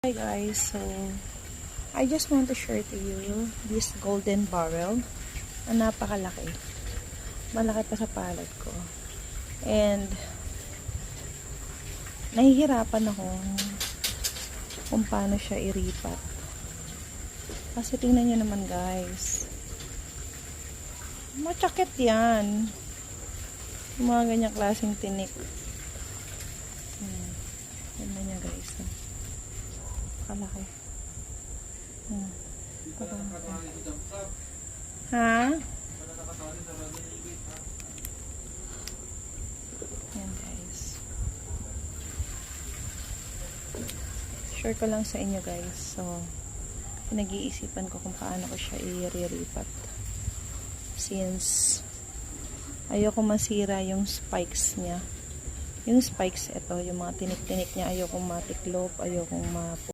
Hi guys, so I just want to share to you this golden barrel na napakalaki. Malaki pa sa palad ko. And nahihirapan ako kung paano siya iripat. Kasi tingnan nyo naman guys. Matsakit yan. Yung mga ganyang klaseng tinik. Tingnan nyo guys. Kalaki. Ha? Yan guys. Share ko lang sa inyo guys. So, pinag-iisipan ko kung paano ko siya i-riripat. Since ayoko masira yung spikes niya. Yung spikes, ito, yung mga tinik-tinik niya, ayokong matiklop, ayokong